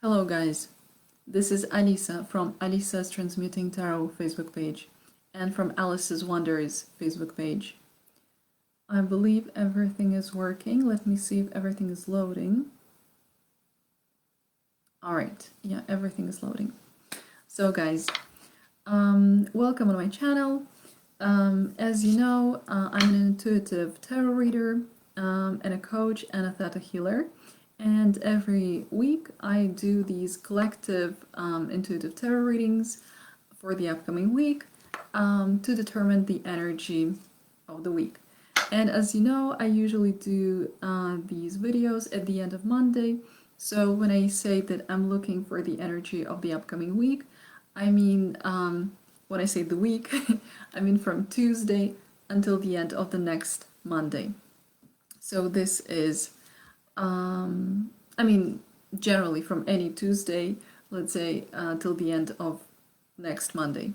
Hello guys, this is Alisa from Alisa's Transmuting Tarot Facebook page and from Alice's Wonders Facebook page. I believe everything is working. Let me see if everything is loading. Alright, yeah, everything is loading. So guys, welcome on my channel. As you know, I'm an intuitive tarot reader and a coach and a theta healer. And every week I do these collective intuitive tarot readings for the upcoming week to determine the energy of the week. And as you know, I usually do these videos at the end of Monday. So when I say that I'm looking for the energy of the upcoming week, I mean, when I say the week, I mean from Tuesday until the end of the next Monday. So this is I mean, generally from any Tuesday, let's say, till the end of next Monday.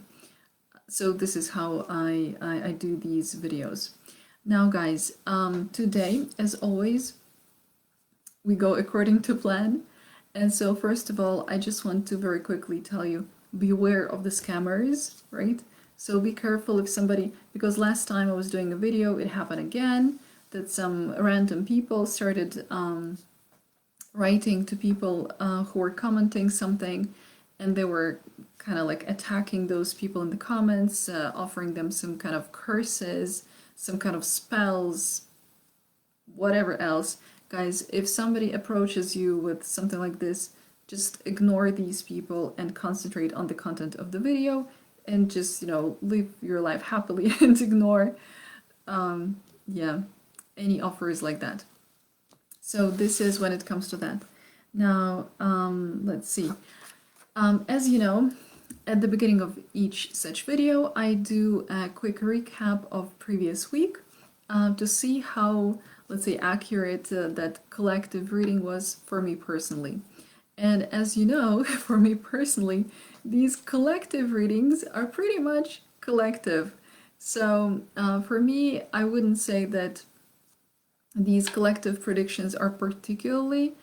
So this is how I do these videos. Now, guys, today, as always, we go according to plan. And so, first of all, I just want to very quickly tell you, beware of the scammers, right? So be careful if somebody, because last time I was doing a video, it happened again, that some random people started writing to people who were commenting something, and they were kind of like attacking those people in the comments, offering them some kind of curses, some kind of spells, whatever else. Guys, if somebody approaches you with something like this, just ignore these people and concentrate on the content of the video and just, live your life happily and ignore, yeah, any offers like that. So this is when it comes to that. Now, let's see. As you know, at the beginning of each such video, I do a quick recap of previous week to see how, let's say, accurate that collective reading was for me personally. And as you know, for me personally, these collective readings are pretty much collective. So for me, I wouldn't say that these collective predictions are particularly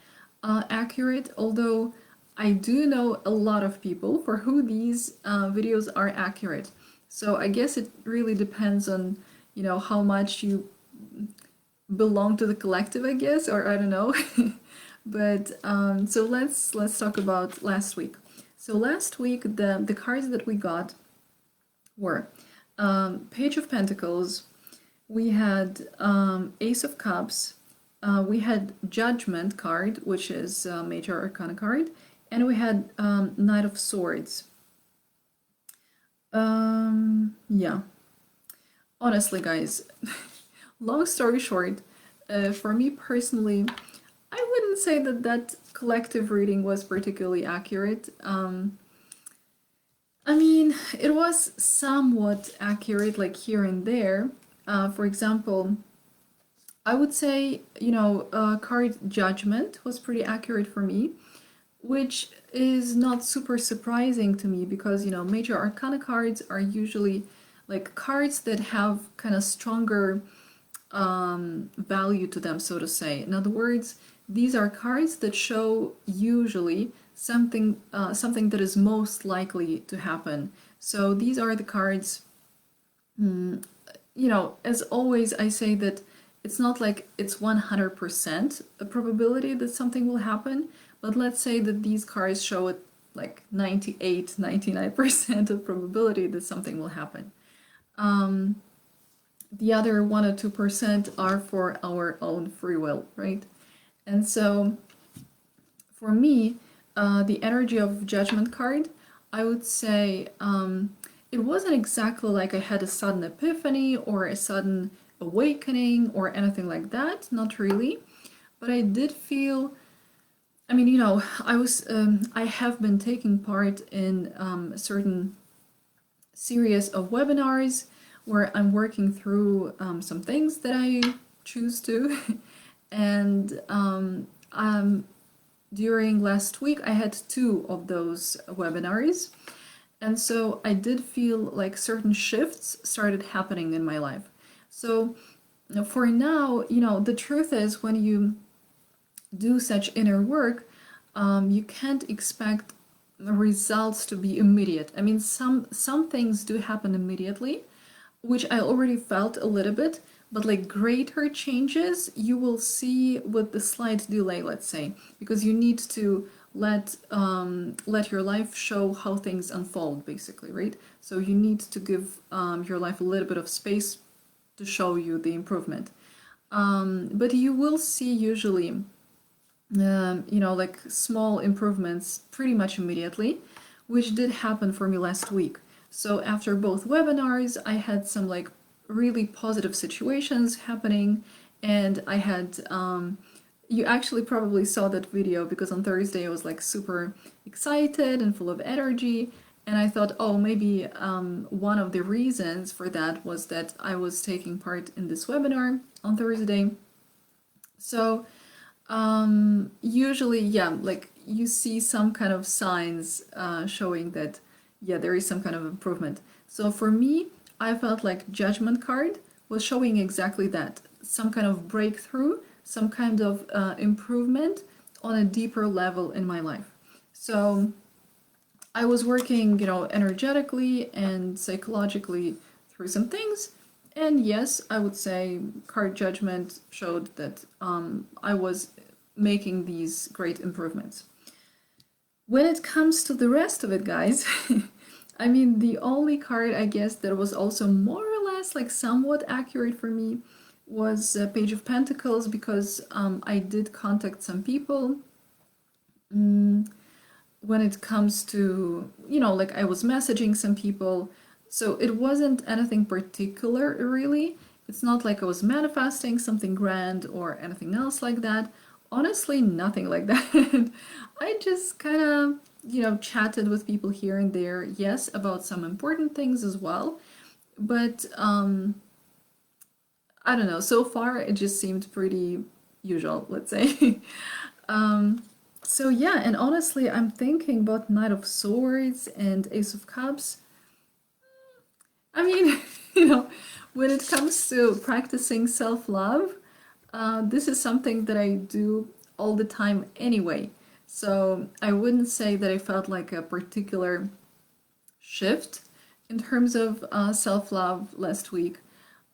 accurate, although I do know a lot of people for who these videos are accurate. So I guess it really depends on, how much you belong to the collective, I guess, or I don't know. But so let's talk about last week. So last week, the cards that we got were Page of Pentacles, we had Ace of Cups, we had Judgment card, which is a Major Arcana card, and we had Knight of Swords. Yeah. Honestly, guys, long story short, for me personally, I wouldn't say that collective reading was particularly accurate. I mean, it was somewhat accurate, like here and there. For example, I would say, card Judgment was pretty accurate for me, which is not super surprising to me because, Major Arcana cards are usually like cards that have kind of stronger value to them, so to say. In other words, these are cards that show usually something that is most likely to happen. So these are the cards, as always, I say that it's not like it's 100% a probability that something will happen, but let's say that these cards show it like 98, 99% of probability that something will happen. The other 1 or 2% are for our own free will, right? And so for me, the energy of Judgment card, I would say it wasn't exactly like I had a sudden epiphany or a sudden awakening or anything like that, not really. But I did feel, I mean, I have been taking part in a certain series of webinars where I'm working through some things that I choose to. And during last week, I had 2 of those webinars. And so I did feel like certain shifts started happening in my life. So for now, the truth is when you do such inner work, you can't expect results to be immediate. I mean, some things do happen immediately, which I already felt a little bit, but like greater changes you will see with the slight delay, let's say, because you need to let your life show how things unfold, basically, right? So you need to give your life a little bit of space to show you the improvement. But you will see usually like small improvements pretty much immediately, which did happen for me last week. So after both webinars, I had some like really positive situations happening, and I had you actually probably saw that video because on Thursday I was like super excited and full of energy, and I thought, oh, maybe one of the reasons for that was that I was taking part in this webinar on Thursday. So usually, yeah, like you see some kind of signs showing that, yeah, there is some kind of improvement. So for me, I felt like Judgment card was showing exactly that, some kind of breakthrough, some kind of improvement on a deeper level in my life. So I was working, energetically and psychologically through some things. And yes, I would say card Judgment showed that I was making these great improvements. When it comes to the rest of it, guys, I mean, the only card, I guess, that was also more or less like somewhat accurate for me was Page of Pentacles, because I did contact some people. When it comes to, like I was messaging some people. So it wasn't anything particular, really. It's not like I was manifesting something grand or anything else like that. Honestly, nothing like that. I just kind of, chatted with people here and there, yes, about some important things as well. But I don't know, so far it just seemed pretty usual, let's say. So yeah, and honestly, I'm thinking about Knight of Swords and Ace of Cups. I mean, when it comes to practicing self-love, this is something that I do all the time anyway. So I wouldn't say that I felt like a particular shift in terms of self-love last week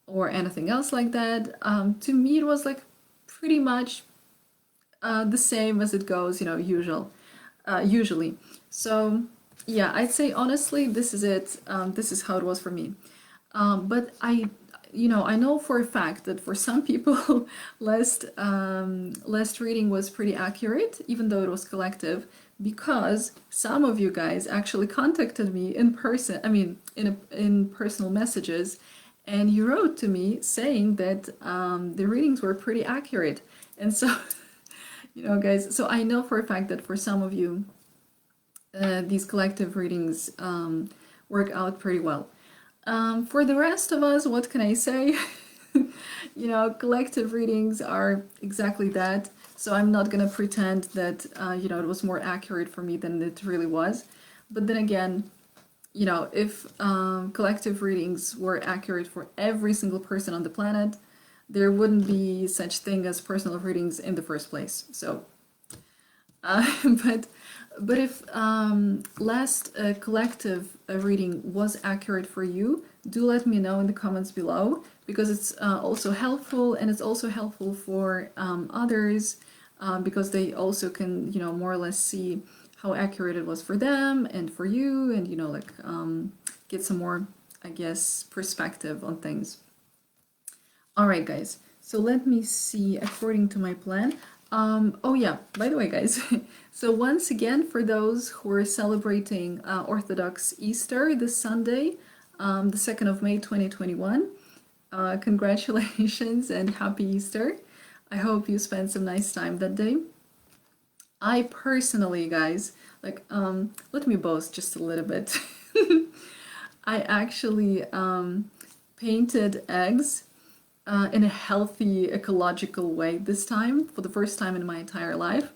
or anything else like that. To me, it was like pretty much the same as it goes, usually. So yeah, I'd say honestly, this is it. This is how it was for me. But I know for a fact that for some people, last reading was pretty accurate, even though it was collective, because some of you guys actually contacted me in person. I mean, in personal messages, and you wrote to me saying that the readings were pretty accurate, and so. Guys, so I know for a fact that for some of you, these collective readings work out pretty well. For the rest of us, what can I say? Collective readings are exactly that. So I'm not going to pretend that, it was more accurate for me than it really was. But then again, if collective readings were accurate for every single person on the planet, there wouldn't be such thing as personal readings in the first place. So, but if last collective reading was accurate for you, do let me know in the comments below, because it's also helpful, and it's also helpful for others, because they also can, more or less see how accurate it was for them and for you, and get some more, I guess, perspective on things. All right, guys, so let me see according to my plan. Oh yeah, by the way, guys, so once again, for those who are celebrating Orthodox Easter this Sunday, the 2nd of May 2021, congratulations and happy Easter. I hope you spend some nice time that day. I personally, guys, let me boast just a little bit. I actually painted eggs in a healthy, ecological way this time, for the first time in my entire life.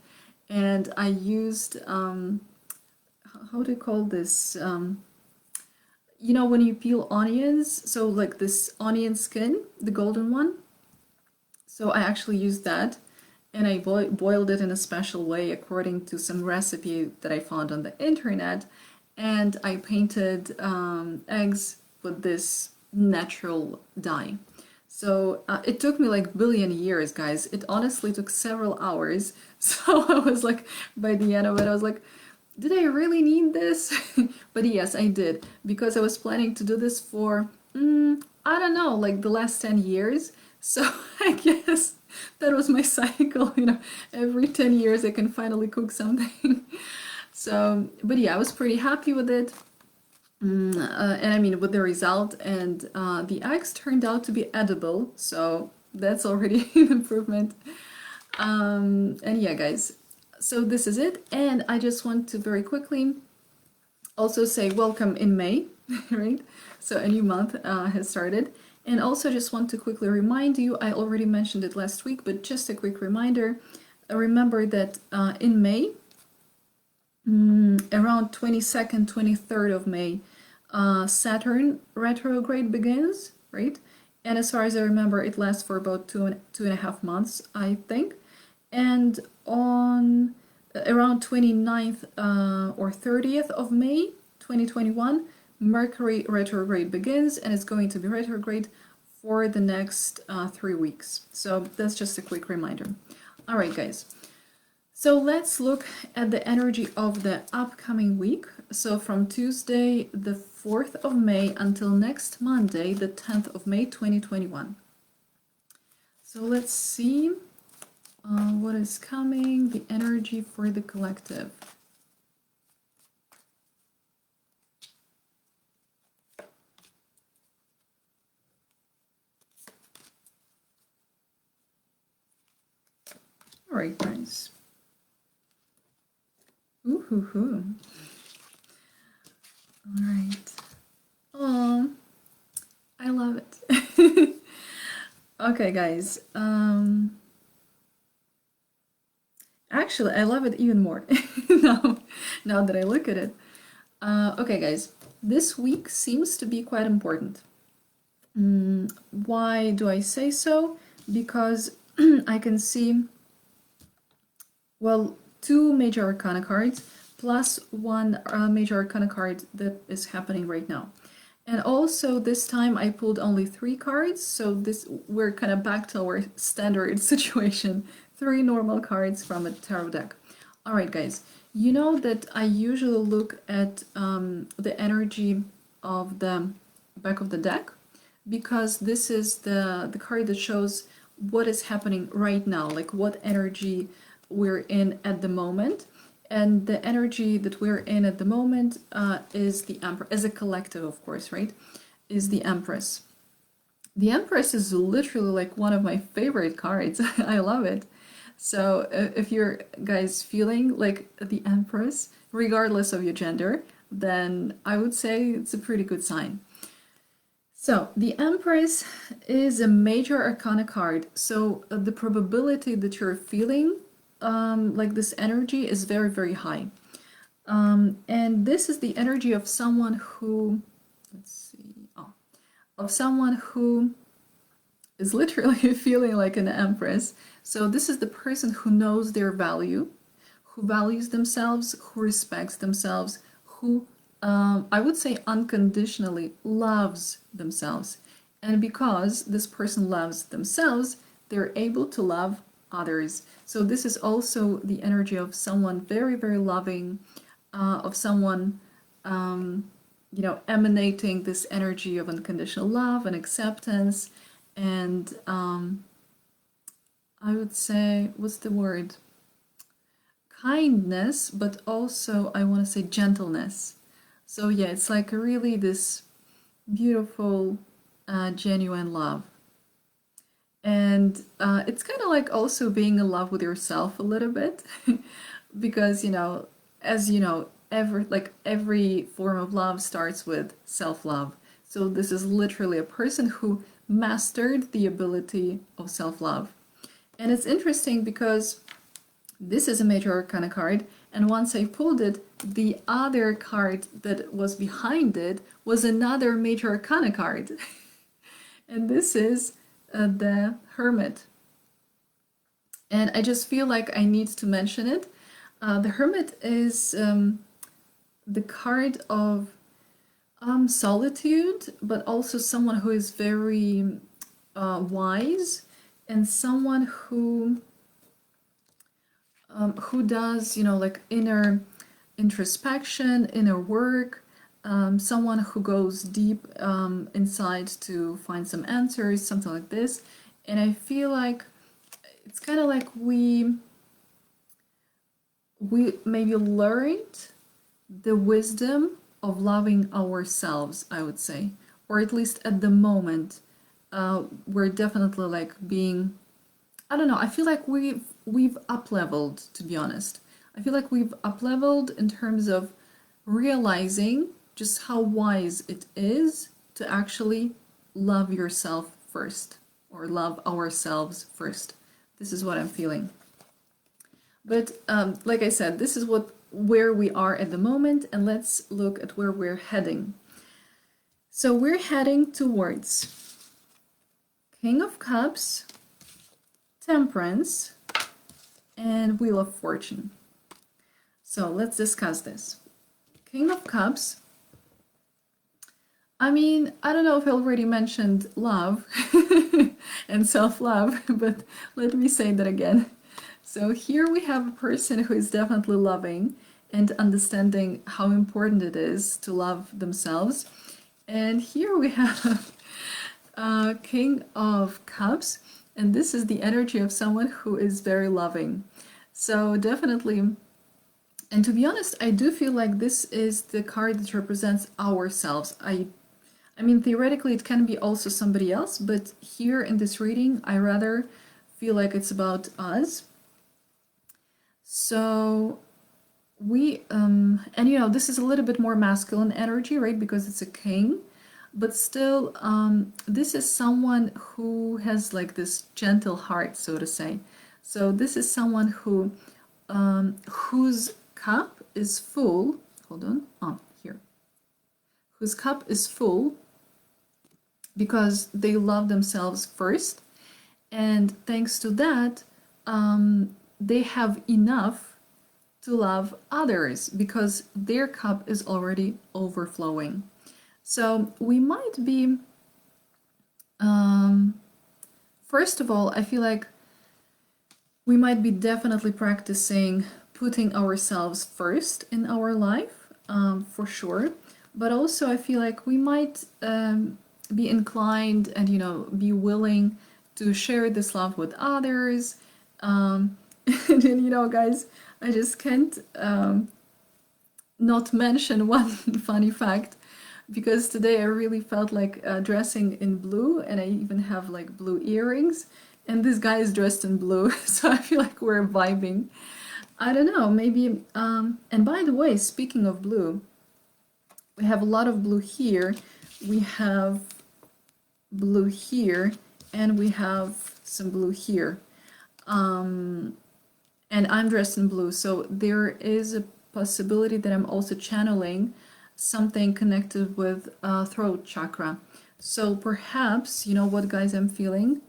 And I used, how do you call this? When you peel onions, so like this onion skin, the golden one. So I actually used that. and I boiled it in a special way according to some recipe that I found on the internet, and I painted eggs with this natural dye. So it took me like billion years, guys. It honestly took several hours. So I was like, by the end of it, I was like, did I really need this? But yes, I did, because I was planning to do this for, I don't know, like the last 10 years. So I guess that was my cycle, every 10 years I can finally cook something. So, but yeah, I was pretty happy with it. And I mean, with the result, and the eggs turned out to be edible, so that's already an improvement. And yeah, guys, so this is it. And I just want to very quickly also say welcome in May, right? So a new month has started. And also just want to quickly remind you, I already mentioned it last week, but just a quick reminder, remember that in May, around 22nd, 23rd of May, Saturn retrograde begins, right? And as far as I remember, it lasts for about two and a half months, I think. And on around 29th or 30th of May 2021, Mercury retrograde begins, and it's going to be retrograde for the next 3 weeks. So that's just a quick reminder. All right, guys. So let's look at the energy of the upcoming week. So from Tuesday, the 4th of May until next Monday, the 10th of May, 2021. So let's see what is coming, the energy for the collective. All right, guys. Ooh. All right. Oh, I love it. Okay, guys. Actually, I love it even more now that I look at it. Okay, guys. This week seems to be quite important. Why do I say so? Because I can see, well, 2 major arcana cards plus 1 major arcana card that is happening right now. And also this time I pulled only 3 cards, so we're kind of back to our standard situation. 3 normal cards from a tarot deck. All right, guys, you know that I usually look at the energy of the back of the deck, because this is the card that shows what is happening right now, like what energy we're in at the moment. And the energy that we're in at the moment is the Empress, as a collective, of course, right? Is the Empress. The Empress is literally like one of my favorite cards. I love it. So if you're guys feeling like the Empress, regardless of your gender, then I would say it's a pretty good sign. So the Empress is a major arcana card. So the probability that you're feeling like this energy is very, very high. And this is the energy of someone who, of someone who is literally feeling like an Empress. So this is the person who knows their value, who values themselves, who respects themselves, who I would say unconditionally loves themselves. And because this person loves themselves, they're able to love others. So this is also the energy of someone very, very loving, of someone, emanating this energy of unconditional love and acceptance. And I would say, what's the word? Kindness, but also I want to say gentleness. So yeah, it's like really this beautiful, genuine love. And it's kind of like also being in love with yourself a little bit, because as you know, every form of love starts with self-love. So this is literally a person who mastered the ability of self-love. And it's interesting because this is a major arcana card, and once I pulled it, the other card that was behind it was another major arcana card. And this is the Hermit. And I just feel like I need to mention it. The Hermit is the card of solitude, but also someone who is very wise, and someone who does, you know, like inner introspection, inner work, someone who goes deep inside to find some answers, something like this. And I feel like it's kind of like we maybe learned the wisdom of loving ourselves, I would say, or at least at the moment, we're definitely like being, I don't know, I feel like we've up-leveled, to be honest. I feel like we've up-leveled in terms of realizing just how wise it is to actually love yourself first, or love ourselves first. This is what I'm feeling. But like I said, this is where we are at the moment, and let's look at where we're heading. So we're heading towards King of Cups, Temperance, and Wheel of Fortune. So let's discuss this. King of Cups. I mean, I don't know if I already mentioned love and self-love, but let me say that again. So here we have a person who is definitely loving and understanding how important it is to love themselves. And here we have King of Cups, and this is the energy of someone who is very loving. So definitely, and to be honest, I do feel like this is the card that represents ourselves. I mean, theoretically, it can be also somebody else, but here in this reading, I rather feel like it's about us. So we, and you know, this is a little bit more masculine energy, right? Because it's a king, but still, this is someone who has like this gentle heart, so to say. So this is someone who, whose cup is full. Hold on, here. Whose cup is full because they love themselves first, and thanks to that, they have enough to love others because their cup is already overflowing. So we might be, first of all, I feel like we might be definitely practicing putting ourselves first in our life, for sure. But also I feel like we might be inclined and, you know, be willing to share this love with others. And then, you know, guys, I just can't not mention one funny fact, because today I really felt like dressing in blue, and I even have like blue earrings, and this guy is dressed in blue, so I feel like we're vibing. I don't know, maybe, and by the way, speaking of blue, we have a lot of blue here, we have blue here, and we have some blue here. And I'm dressed in blue, so there is a possibility that I'm also channeling something connected with throat chakra. So perhaps, you know what, guys, I'm feeling?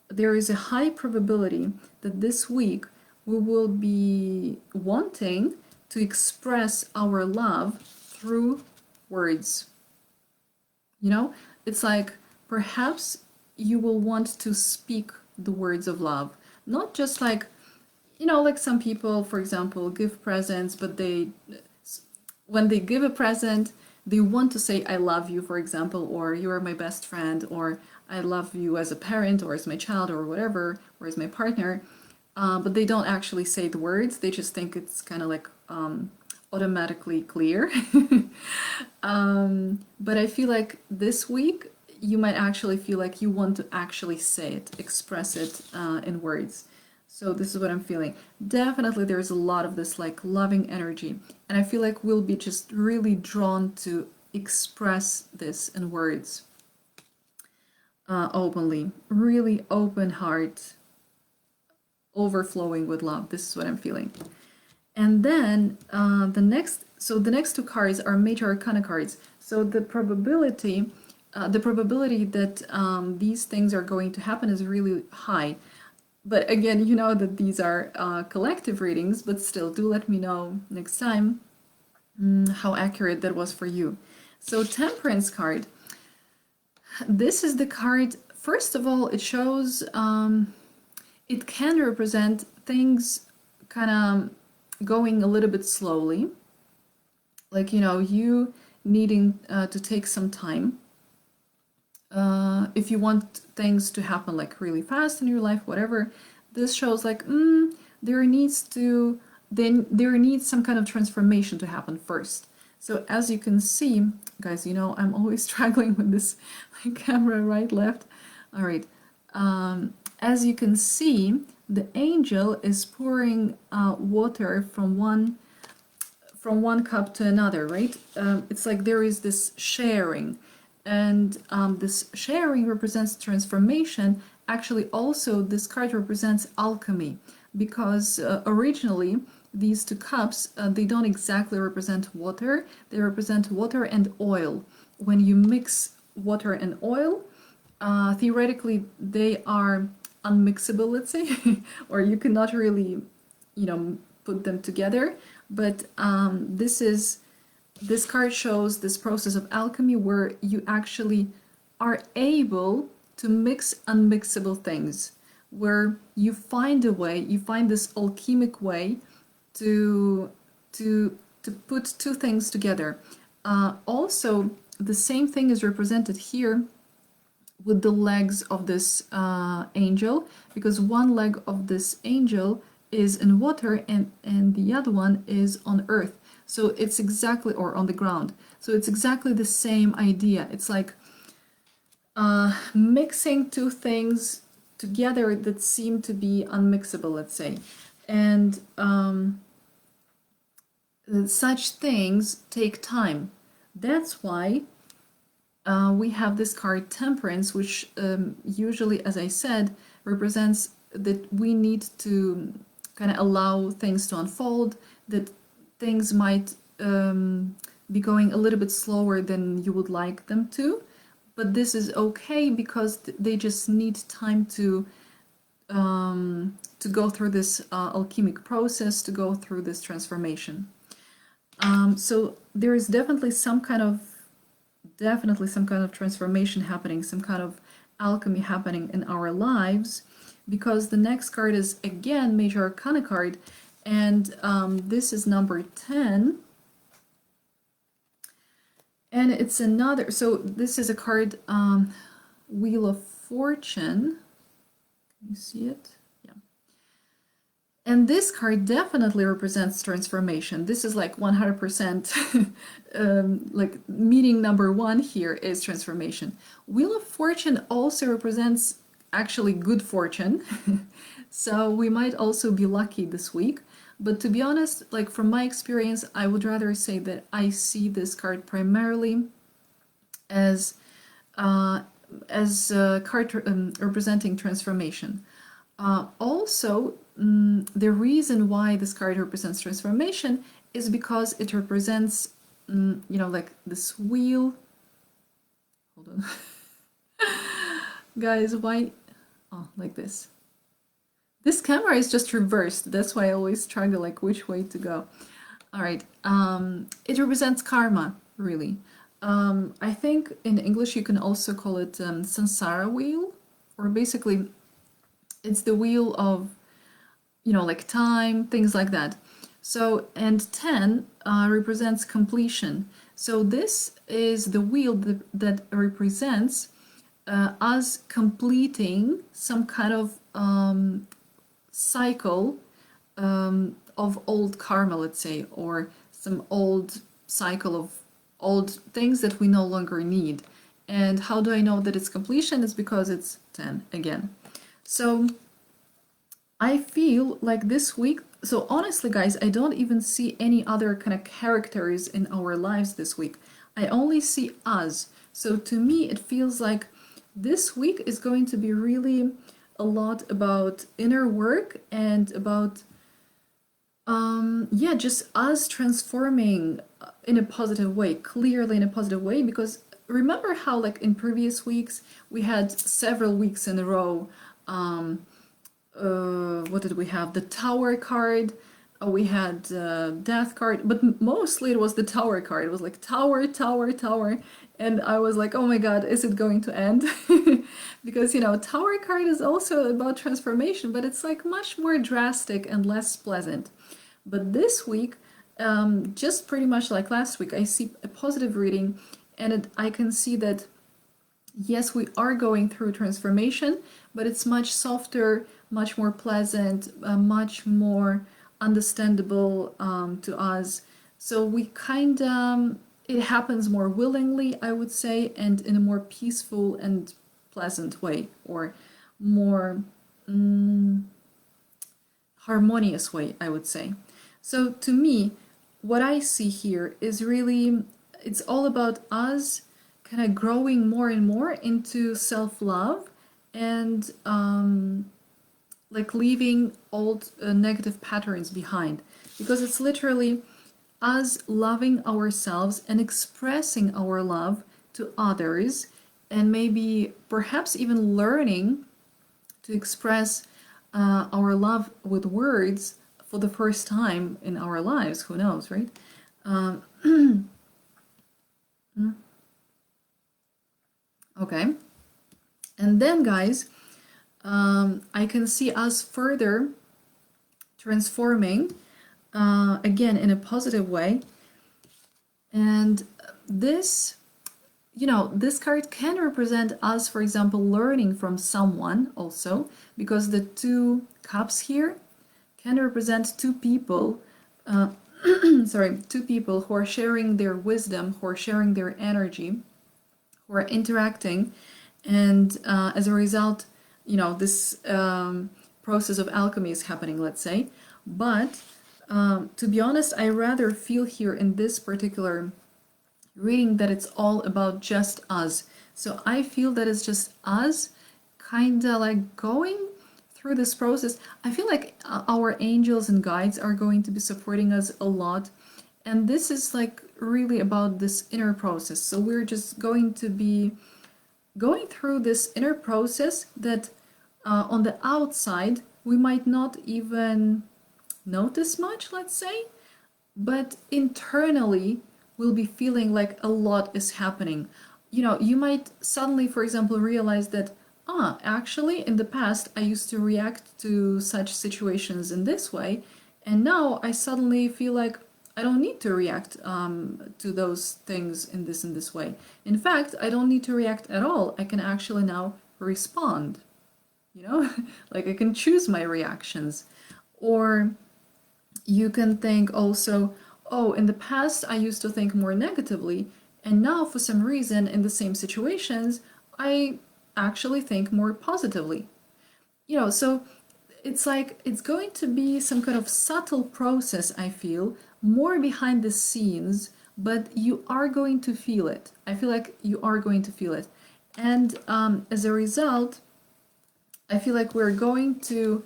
There is a high probability that this week we will be wanting to express our love through words. You know, it's like perhaps you will want to speak the words of love, not just like, you know, like some people, for example, give presents, but when they give a present, they want to say, I love you, for example, or you are my best friend, or I love you as a parent, or as my child, or whatever, or as my partner. But they don't actually say the words. They just think it's kind of like automatically clear. But I feel like this week, you might actually feel like you want to actually say it, express it in words. So this is what I'm feeling. Definitely there's a lot of this like loving energy. And I feel like we'll be just really drawn to express this in words openly. Really open heart, overflowing with love. This is what I'm feeling. And then the next two cards are major arcana cards. So the probability that these things are going to happen is really high. But again, you know that these are collective readings, but still, do let me know next time how accurate that was for you. So Temperance card. This is the card, first of all, it shows, it can represent things kind of going a little bit slowly. Like, you know, you needing to take some time. If you want things to happen like really fast in your life, whatever, this shows like, there needs some kind of transformation to happen first. So as you can see, guys, you know, I'm always struggling with this like, camera right, left. All right. As you can see, the angel is pouring water from one cup to another, right? It's like there is this sharing, and this sharing represents transformation. Actually, also, this card represents alchemy, because originally, these two cups, they don't exactly represent water. They represent water and oil. When you mix water and oil, theoretically, they are unmixable, let's say, or you cannot really, you know, put them together. But this card shows this process of alchemy where you actually are able to mix unmixable things, where you find a way, you find this alchemic way to put two things together. Also, the same thing is represented here with the legs of this angel, because one leg of this angel is in water and the other one is on earth. So it's exactly, or on the ground. So it's exactly the same idea. It's like mixing two things together that seem to be unmixable, let's say. And such things take time. That's why we have this card Temperance, which usually, as I said, represents that we need to kind of allow things to unfold, that things might be going a little bit slower than you would like them to, but this is okay because they just need time to go through this alchemic process, to go through this transformation. So there is definitely some kind of transformation happening, some kind of alchemy happening in our lives, because the next card is again Major Arcana card, and this is number 10, and it's another, so this is a card, Wheel of Fortune. Can you see it? Yeah. And this card definitely represents transformation. This is like 100%, like meaning number one here is transformation. Wheel of Fortune also represents actually good fortune. So we might also be lucky this week. But to be honest, like from my experience, I would rather say that I see this card primarily as a card representing transformation. Also, the reason why this card represents transformation is because it represents, you know, like this wheel. Hold on. Guys, why? Oh, like this. This camera is just reversed. That's why I always struggle, like which way to go. All right. It represents karma, really. I think in English you can also call it samsara wheel, or basically it's the wheel of, you know, like time, things like that. So, and 10 represents completion. So this is the wheel that represents us completing some kind of cycle of old karma, let's say, or some old cycle of old things that we no longer need. And how do I know that it's completion? It's because it's 10 again. So I feel like this week, so honestly guys, I don't even see any other kind of characters in our lives this week. I only see us. So to me, it feels like this week is going to be really a lot about inner work and about, yeah, just us transforming in a positive way, clearly in a positive way, because remember how like in previous weeks, we had several weeks in a row what did we have? The Tower card. We had Death card, but mostly it was the Tower card. It was like Tower, Tower, Tower. And I was like, oh my God, is it going to end? Because, you know, Tower card is also about transformation, but it's like much more drastic and less pleasant. But this week, just pretty much like last week, I see a positive reading, and I can see that yes, we are going through transformation, but it's much softer, much more pleasant, much more understandable to us. So we kind of, it happens more willingly, I would say, and in a more peaceful and pleasant way, or more harmonious way, I would say. So to me, what I see here is really, it's all about us kind of growing more and more into self-love and like leaving old negative patterns behind, because it's literally us loving ourselves and expressing our love to others, and maybe perhaps even learning to express our love with words for the first time in our lives. Who knows, right? Okay, and then guys, I can see us further transforming again in a positive way. And this, you know, this card can represent us, for example, learning from someone also, because the two cups here can represent two people, sorry, two people who are sharing their wisdom, who are sharing their energy, who are interacting, and as a result, you know, this process of alchemy is happening, let's say. But to be honest, I rather feel here in this particular reading that it's all about just us. So I feel that it's just us kind of like going through this process. I feel like our angels and guides are going to be supporting us a lot. And this is like really about this inner process. So we're just going to be going through this inner process that on the outside we might not even notice much, let's say, but internally we'll be feeling like a lot is happening. You know, you might suddenly, for example, realize that actually in the past I used to react to such situations in this way, and now I suddenly feel like I don't need to react to those things in this way. In fact, I don't need to react at all. I can actually now respond, you know, like I can choose my reactions. Or you can think also, oh, in the past I used to think more negatively, and now for some reason in the same situations I actually think more positively. You know, so it's like it's going to be some kind of subtle process, I feel, more behind the scenes, but you are going to feel it. I feel like you are going to feel it. And as a result, I feel like we're going to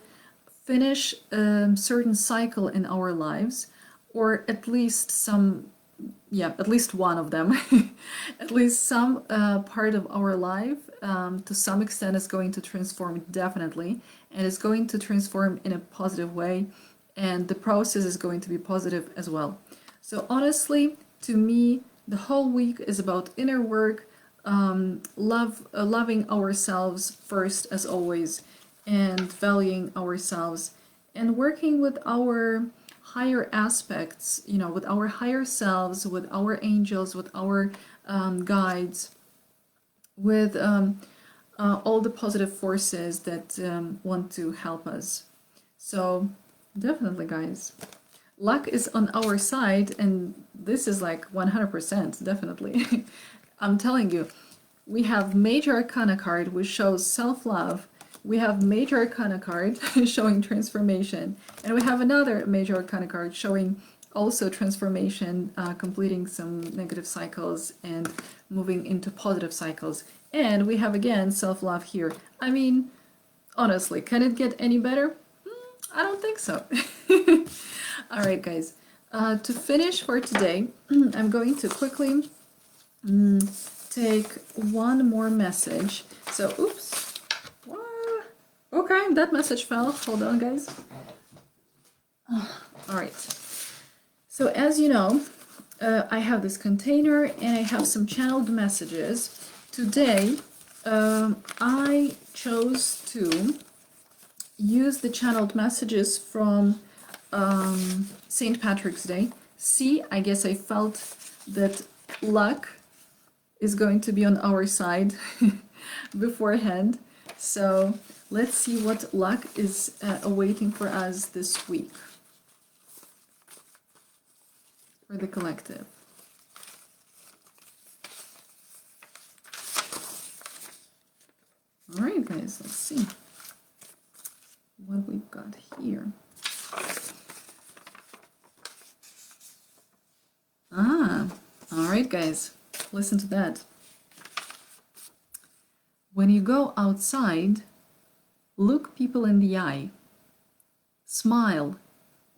finish a certain cycle in our lives, or at least some, yeah, at least one of them, at least some part of our life to some extent is going to transform definitely, and it's going to transform in a positive way, and the process is going to be positive as well. So honestly, to me, the whole week is about inner work, loving ourselves first as always, and valuing ourselves, and working with our higher aspects, you know, with our higher selves, with our angels, with our guides, with all the positive forces that want to help us. So definitely, guys, luck is on our side, and this is like 100%, definitely. I'm telling you, we have Major Arcana card, which shows self-love. We have Major Arcana card showing transformation, and we have another Major Arcana card showing also transformation, completing some negative cycles and moving into positive cycles. And we have again self-love here. I mean, honestly, can it get any better? I don't think so. All right, guys. To finish for today, I'm going to quickly take one more message. So, oops. Okay, that message fell. Hold on, guys. All right. So as you know, I have this container and I have some channeled messages. Today, I chose to use the channeled messages from St. Patrick's Day. See, I guess I felt that luck is going to be on our side beforehand. So let's see what luck is awaiting for us this week for the collective. All right, guys, let's see what we've got here. All right, guys, listen to that. When you go outside, look people in the eye, smile,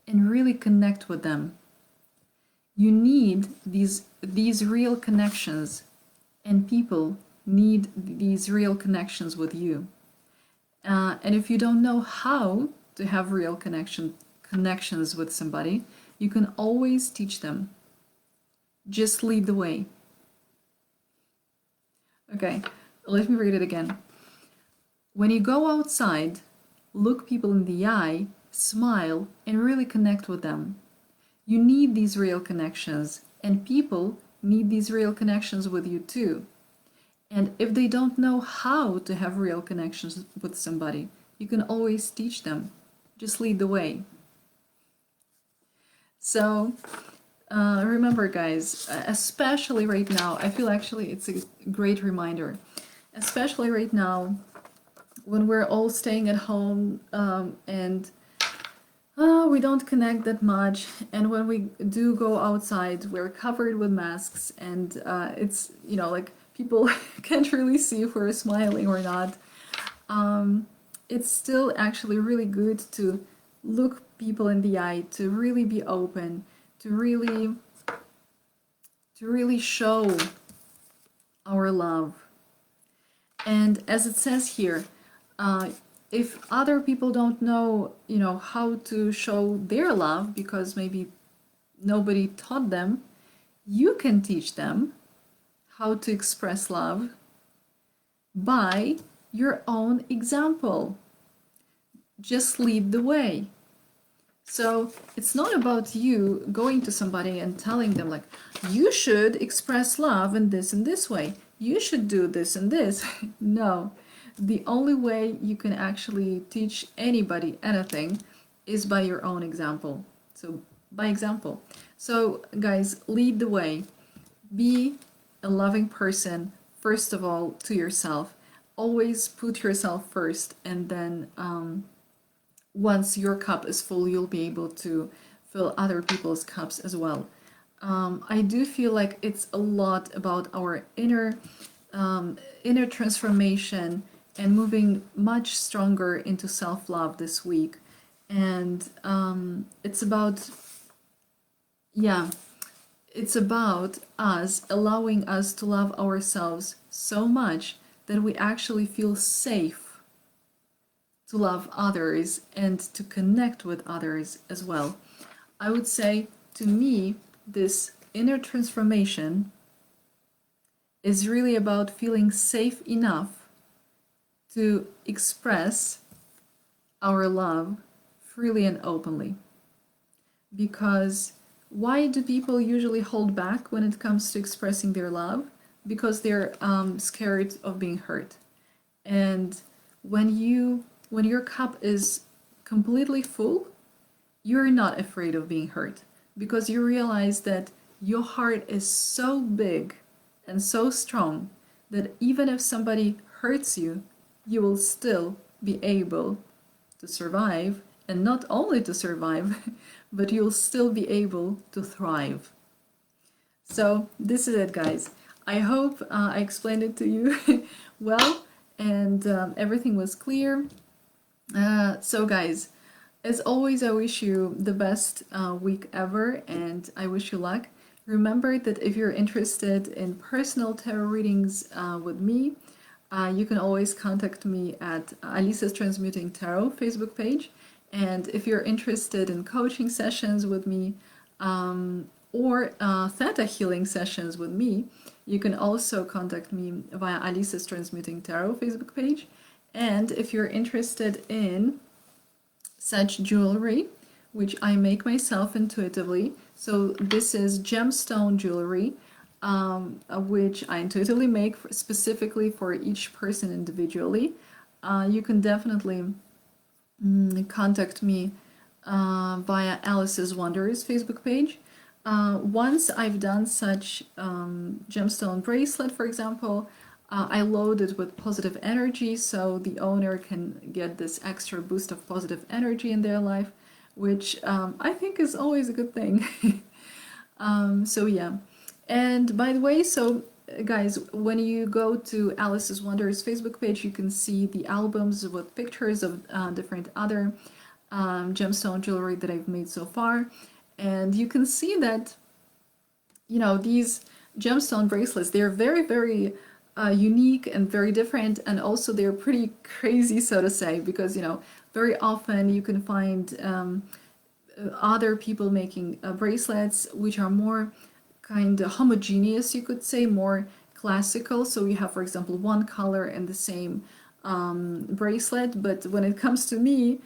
and really connect with them. You need these real connections, and people need these real connections with you. And if you don't know how to have real connections with somebody, you can always teach them. Just lead the way. Okay, let me read it again. When you go outside, look people in the eye, smile, and really connect with them. You need these real connections, and people need these real connections with you too. And if they don't know how to have real connections with somebody, you can always teach them. Just lead the way. So remember, guys, especially right now, I feel actually it's a great reminder, especially right now when we're all staying at home and we don't connect that much, and when we do go outside, we're covered with masks, and it's, you know, like people can't really see if we're smiling or not. It's still actually really good to look people in the eye, to really be open, to really show our love. And as it says here, if other people don't know, you know, how to show their love because maybe nobody taught them, you can teach them how to express love by your own example. Just lead the way. So it's not about you going to somebody and telling them like, you should express love in this way. You should do this and this. No. The only way you can actually teach anybody anything is by your own example. So by example. So guys, lead the way. Be a loving person, first of all, to yourself. Always put yourself first, and then once your cup is full, you'll be able to fill other people's cups as well. I do feel like it's a lot about our inner transformation and moving much stronger into self-love this week. And it's about, yeah, it's about us allowing us to love ourselves so much that we actually feel safe to love others and to connect with others as well. I would say, to me, this inner transformation is really about feeling safe enough to express our love freely and openly. Because why do people usually hold back when it comes to expressing their love? Because they're scared of being hurt. And when your cup is completely full, you're not afraid of being hurt, because you realize that your heart is so big and so strong that even if somebody hurts you, you will still be able to survive, and not only to survive, but you'll still be able to thrive. So this is it, guys. I hope I explained it to you well, and everything was clear. So guys, as always, I wish you the best week ever, and I wish you luck. Remember that if you're interested in personal tarot readings with me, you can always contact me at Alisa's Transmuting Tarot Facebook page. And if you're interested in coaching sessions with me or Theta healing sessions with me, you can also contact me via Alisa's Transmuting Tarot Facebook page. And if you're interested in such jewelry, which I make myself intuitively, so this is gemstone jewelry, which I intuitively make specifically for each person individually. You can definitely contact me via Alice's Wonders Facebook page. Once I've done such gemstone bracelet, for example, I load it with positive energy so the owner can get this extra boost of positive energy in their life, which I think is always a good thing. So yeah. And by the way, so guys, when you go to Alice's Wonders Facebook page, you can see the albums with pictures of different other gemstone jewelry that I've made so far. And you can see that, you know, these gemstone bracelets, they're very, very unique and very different. And also they're pretty crazy, so to say, because, you know, very often you can find other people making bracelets which are more kind of homogeneous, you could say, more classical. So you have, for example, one color and the same bracelet, but when it comes to me,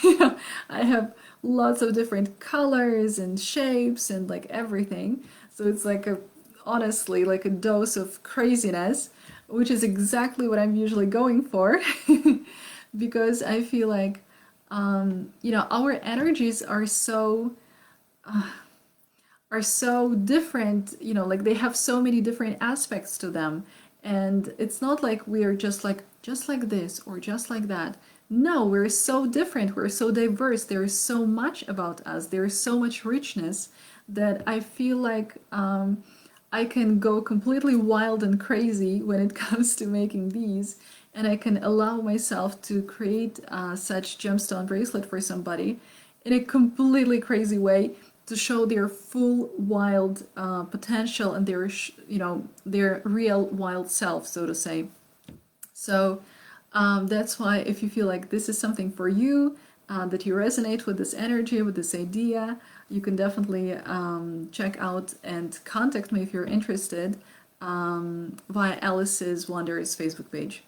you know, I have lots of different colors and shapes and like everything. So it's like honestly, like a dose of craziness, which is exactly what I'm usually going for, because I feel like, you know, our energies are so different, you know, like they have so many different aspects to them. And it's not like we are just like this or just like that. No, we're so different, we're so diverse, there is so much about us, there is so much richness that I feel like I can go completely wild and crazy when it comes to making these, and I can allow myself to create such gemstone bracelet for somebody in a completely crazy way to show their full wild potential and their, you know, their real wild self, so to say. So that's why if you feel like this is something for you, that you resonate with this energy, with this idea, you can definitely check out and contact me if you're interested via Alice's Wonders Facebook page.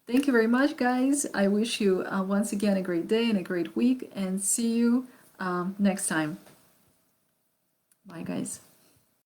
Thank you very much, guys. I wish you once again a great day and a great week, and see you next time. Bye, guys.